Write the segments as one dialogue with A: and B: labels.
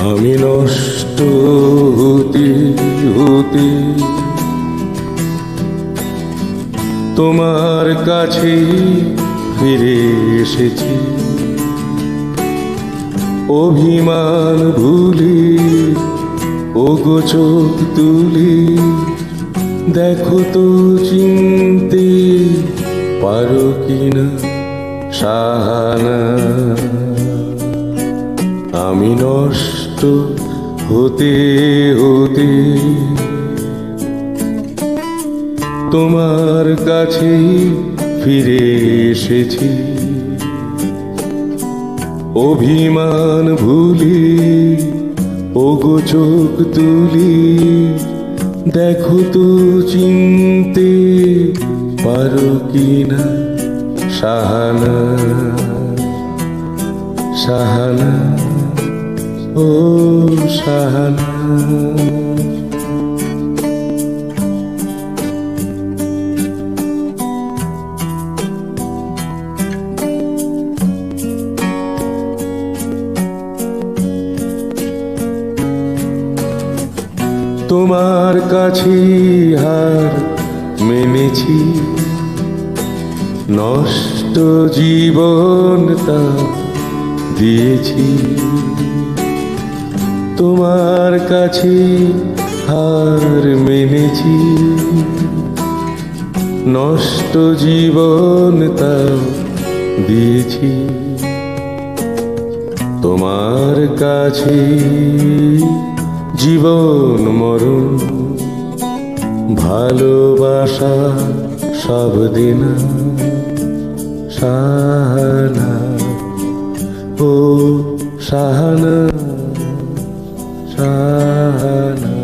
A: আমি নষ্ট হতে হতে তোমার কাছে ফিরে এসেছি। অভিমান ভুলি ওগো চোখ তুলি, দেখো তো চিনতে পারো কিনা সাহানা। আমি নষ্ট হতে হতে তোমার কাছে ফিরে এসেছি। অভিমান ভুলি ওগো চোখ তুলি, দেখো তো চিনতে পারো কিনা সাহানা। সাহানা ও সাহানা। তোমার কাছে হার মেনেছি, নষ্ট জীবনটা দিয়েছি। তোমার কাছে হার মেনেছি, নষ্ট জীবনটা দিয়েছি। তোমার কাছে জীবন মরণ ভালোবাসা সব দিন সাহানা ও সাহানা। সাহানা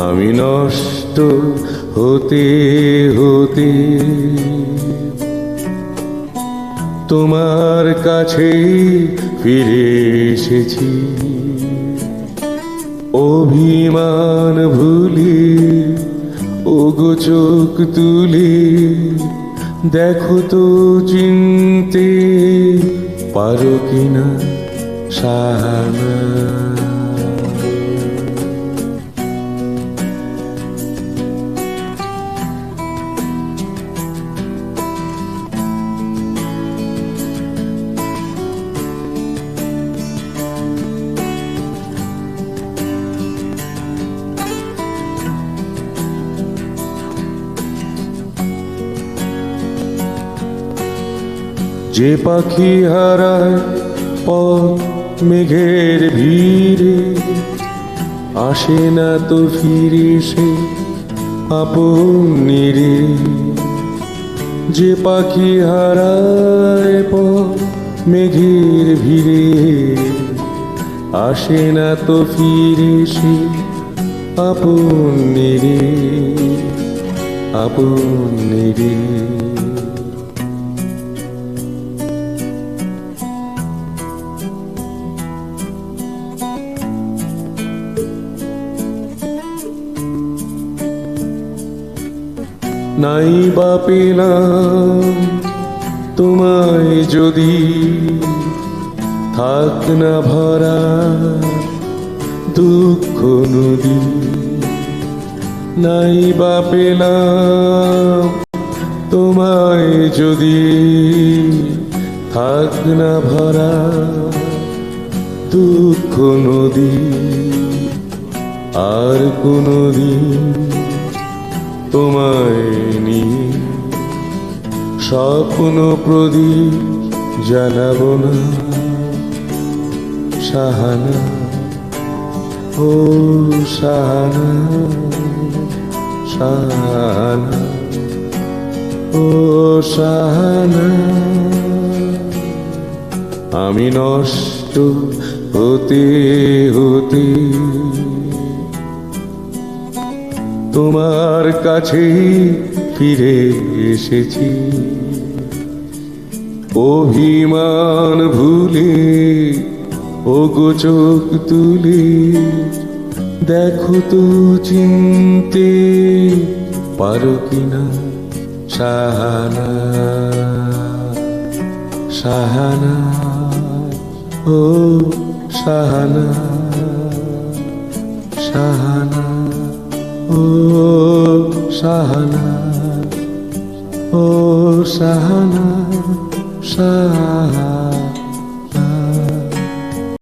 A: আমি নষ্ট হতে হতে তোমার কাছে ফিরে এসেছি। অভিমান ভুলি ওগো চোখ তুলি, দেখো তো চিনতে পারো কিনা সাহানা। যে পাখি হারায় পথ মেঘের ভিড়ে, আসে না তো ফিরে সে আপন নিরে। যে পাখি হারায় পথ মেঘের ভিড়ে, আসে না তো ফিরে সে আপন নিরে। আপন নিরে নাই বা পেলাম তোমায় যদি, থাক না ভরা দুঃখ নদী। নাই বা পেলাম তোমায় যদি, থাক না ভরা দুঃখ নদী। আর কোনদিন তোমায় নিয়ে স্বপ্ন প্রদীপ জ্বালাবো না সাহানা ও সাহানা। সাহানা ও সাহানা আমি নষ্ট হতে হতে তোমার কাছে ফিরে এসেছি। অভিমান ভুলে ওগো চোখ তুলে, দেখো তো চিনতে পারো কিনা সাহানা। সাহানা ও শাহানা শাহানা ও শাহানা ও শাহানা শাহানা